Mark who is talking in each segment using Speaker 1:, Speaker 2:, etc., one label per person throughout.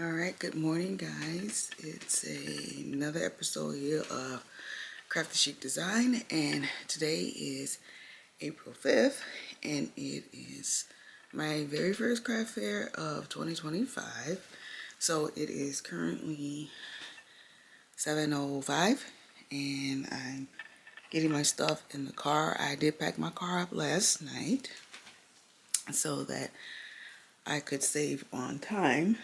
Speaker 1: Alright, good morning guys. It's another episode here of Crafty Chic Design, and today is April 5th and it is my very first craft fair of 2025. So it is currently 7:05 and I'm getting my stuff in the car. I did pack my car up last night so that I could save on time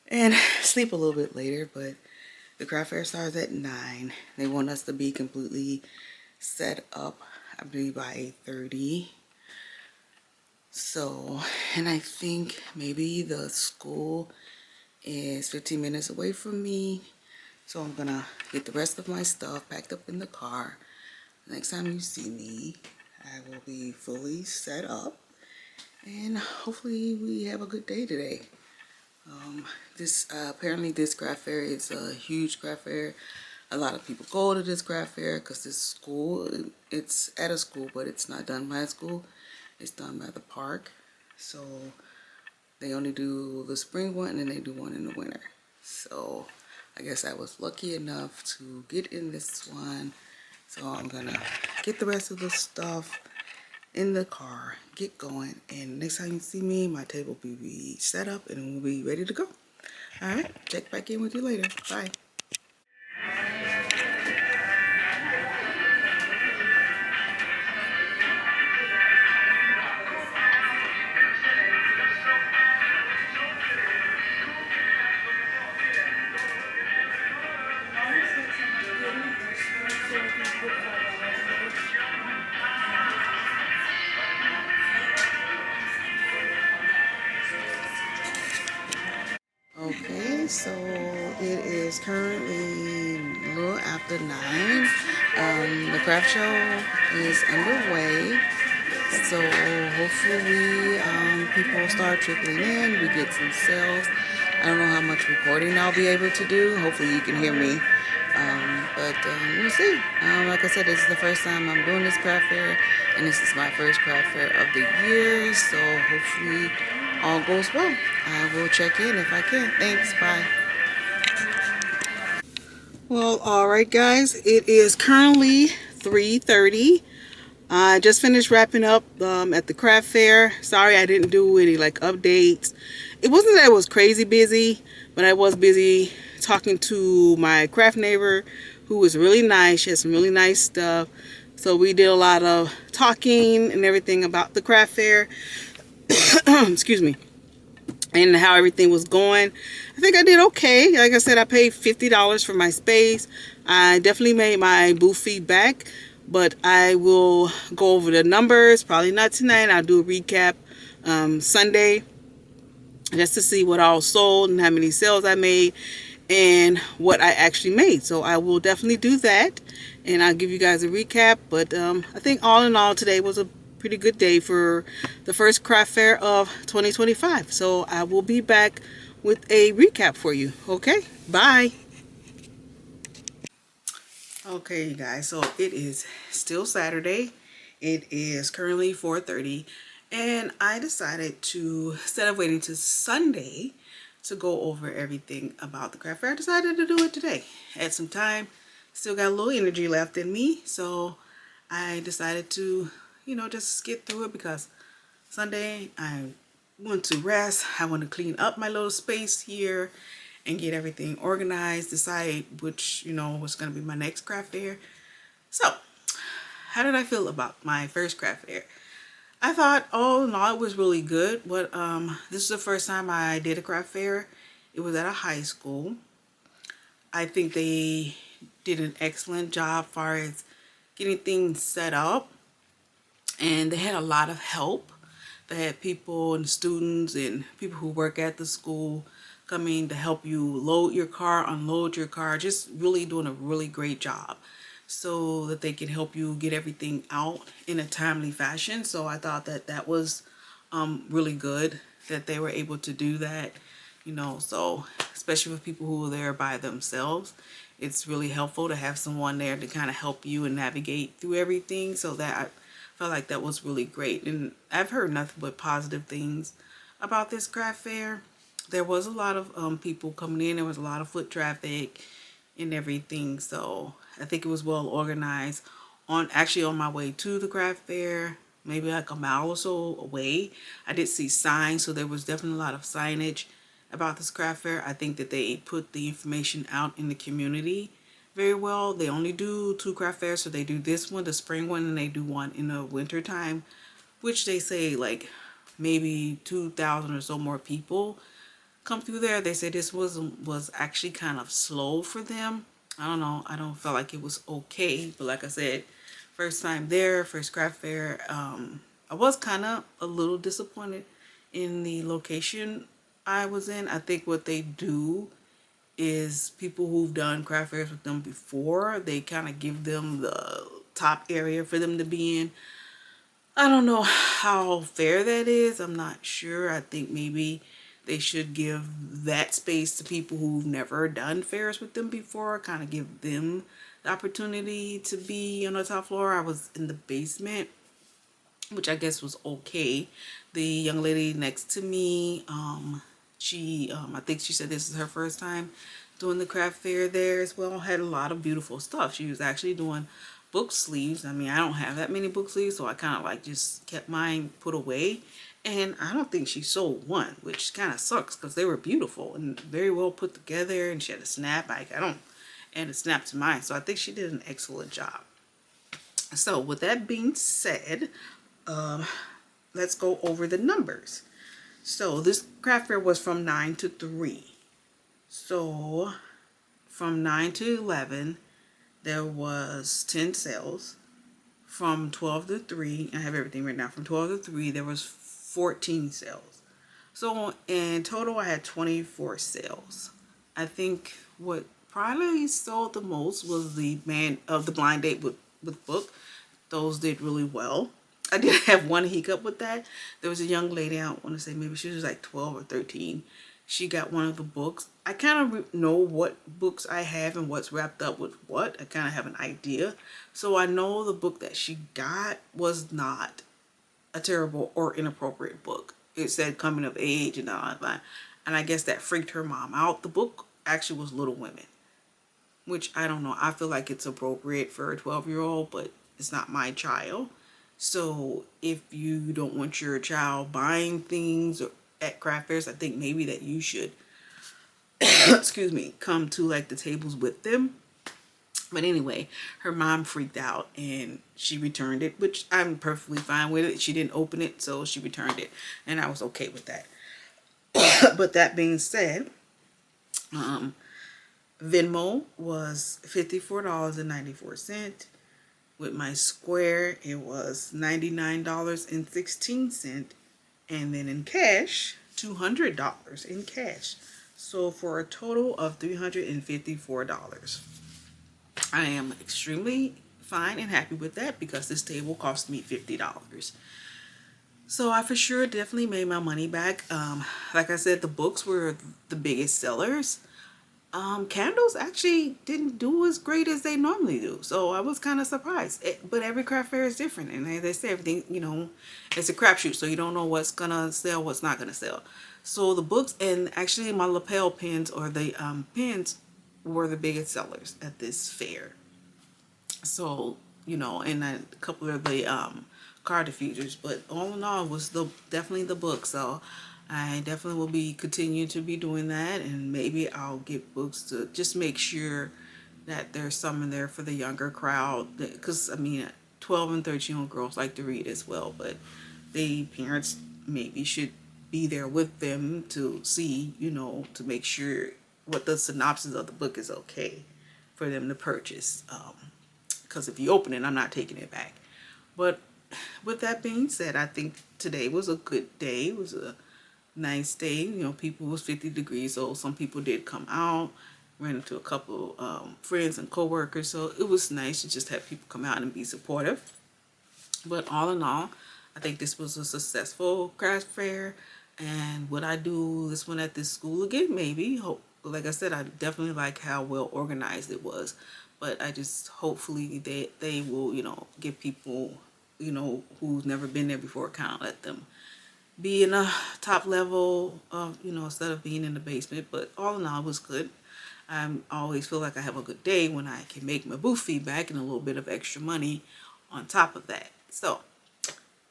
Speaker 1: and sleep a little bit later, but the craft fair starts at 9. They want us to be completely set up, I believe, by 8:30. So, and I think maybe the school is 15 minutes away from me. So I'm gonna get the rest of my stuff packed up in the car. Next time you see me, I will be fully set up. And hopefully we have a good day today. This apparently this craft fair is a huge craft fair. A lot of people go to this craft fair because this school, it's at a school, but it's not done by a school. It's done by the park. So they only do the spring one and they do one in the winter. So I guess I was lucky enough to get in this one. So I'm gonna get the rest of the stuff in the car, get going, and next time you see me, my table will be set up and we'll be ready to go. Alright, check back in with you later. Bye. Okay, so it is currently a little after 9. The craft show is underway. So hopefully people start trickling in. We get some sales. I don't know how much recording I'll be able to do. Hopefully you can hear me. But we'll see. Like I said, this is the first time I'm doing this craft fair, and this is my first craft fair of the year. So hopefully all goes well. I will check in if I can. Thanks. Bye. Well, all right, guys. It is currently 3:30. I just finished wrapping up at the craft fair. Sorry I didn't do any like updates. It wasn't that I was crazy busy, but I was busy talking to my craft neighbor who was really nice. She had some really nice stuff. So we did a lot of talking and everything about the craft fair. Excuse me. And how everything was going. I think I did okay. Like I said, I paid $50 for my space. I definitely made my booth fee back, but I will go over the numbers, probably not tonight. I'll do a recap Sunday just to see what all sold and how many sales I made and what I actually made. So I will definitely do that, and I'll give you guys a recap. But I think all in all today was a pretty good day for the first craft fair of 2025. So I will be back with a recap for you. Okay, bye. Okay, you guys, so it is still Saturday. It is currently 4:30, and I decided to, instead of waiting to Sunday to go over everything about the craft fair, I decided to do it today. Had some time, still got a little energy left in me, so I decided to, just get through it because Sunday I want to rest. I want to clean up my little space here and get everything organized, decide which, was going to be my next craft fair. So, how did I feel about my first craft fair? I thought, oh no, it was really good. But this is the first time I did a craft fair. It was at a high school. I think they did an excellent job as far as getting things set up, and they had a lot of help. They had people and students and people who work at the school coming to help you load your car, unload your car, just really doing a really great job so that they can help you get everything out in a timely fashion. So I thought that that was really good that they were able to do that, so especially for people who are there by themselves, it's really helpful to have someone there to kind of help you and navigate through everything. So that I felt like that was really great, and I've heard nothing but positive things about this craft fair. there was a lot of people coming in. There was a lot of foot traffic and everything. So I think it was well organized. On my way to the craft fair, maybe like a mile or so away, I did see signs. So there was definitely a lot of signage about this craft fair. I think that they put the information out in the community very well. They only do 2 craft fairs, so they do this one, the spring one, and they do one in the winter time, which they say like maybe 2,000 or so more people come through there. They said this was actually kind of slow for them. I don't know. I don't feel like it was okay, but like I said, first time there, first craft fair. I was kind of a little disappointed in the location I was in. I think what they do is people who've done craft fairs with them before, they kind of give them the top area for them to be in. I don't know how fair that is. I'm not sure. I think maybe they should give that space to people who've never done fairs with them before, kind of give them the opportunity to be on the top floor. I was in the basement, which I guess was okay. The young lady next to me, I think she said this is her first time doing the craft fair there as well. Had a lot of beautiful stuff. She was actually doing book sleeves. I mean, I don't have that many book sleeves, so I kind of like just kept mine put away. And I don't think she sold one, which kind of sucks because they were beautiful and very well put together. And she had a snap. I don't add a snap to mine, so I think she did an excellent job. So with that being said, let's go over the numbers. So this craft fair was from 9 to 3. So from 9 to 11, there was 10 sales. From 12 to 3, I have everything written down. From 12 to 3, there was 14 sales. So in total, I had 24 sales. I think what probably sold the most was the blind date with book. Those did really well. I did have one hiccup with that. There was a young lady, I don't want to say, maybe she was like 12 or 13. She got one of the books. I kind of know what books I have and what's wrapped up with what. I kind of have an idea. So I know the book that she got was not a terrible or inappropriate book. It said coming of age and all that. And I guess that freaked her mom out. The book actually was Little Women, which I don't know. I feel like it's appropriate for a 12-year-old, but it's not my child. So if you don't want your child buying things at craft fairs, I think maybe that you should, excuse me, come to like the tables with them. But anyway, her mom freaked out and she returned it, which I'm perfectly fine with it. She didn't open it, so she returned it, and I was okay with that. But that being said, Venmo was $54.94. With my Square, it was $99.16. And then in cash, $200 in cash. So for a total of $354. I am extremely fine and happy with that because this table cost me $50. So I for sure definitely made my money back. Like I said, the books were the biggest sellers. Candles actually didn't do as great as they normally do, so I was kind of surprised. But every craft fair is different, and as they say, everything, it's a crapshoot, so you don't know what's gonna sell, what's not gonna sell. So the books and actually my lapel pins or the pins were the biggest sellers at this fair. So and a couple of the card diffusers, but all in all, it was definitely the book. So I definitely will be continuing to be doing that, and maybe I'll get books to just make sure that there's some in there for the younger crowd, because I mean 12 and 13-year-old girls like to read as well, but the parents maybe should be there with them to see, to make sure what the synopsis of the book is okay for them to purchase, because if you open it, I'm not taking it back. But with that being said, I think today was a good day. It was a nice day. People, was 50 degrees, so some people did come out. Ran into a couple friends and coworkers, so it was nice to just have people come out and be supportive. But all in all, I think this was a successful craft fair. And would I do this one at this school again? Maybe. Like I said, I definitely like how well organized it was. But I just hopefully they will, give people, who's never been there before, kind of let them be in a top level of, you know, instead of being in the basement. But all in all, it was good. I always feel like I have a good day when I can make my booth feedback and a little bit of extra money on top of that. So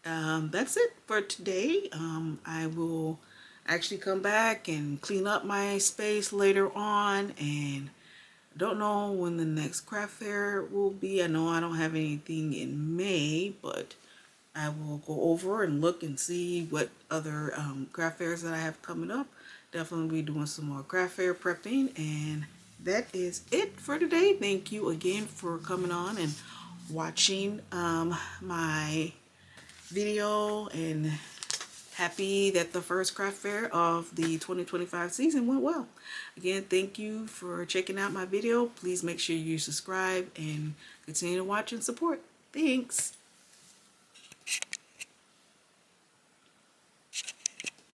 Speaker 1: that's it for today. I will actually come back and clean up my space later on, and I don't know when the next craft fair will be. I know I don't have anything in May, but I will go over and look and see what other craft fairs that I have coming up. Definitely be doing some more craft fair prepping, and that is it for today. Thank you again for coming on and watching my video, and happy that the first craft fair of the 2025 season went well. Again, thank you for checking out my video. Please make sure you subscribe and continue to watch and support. Thanks.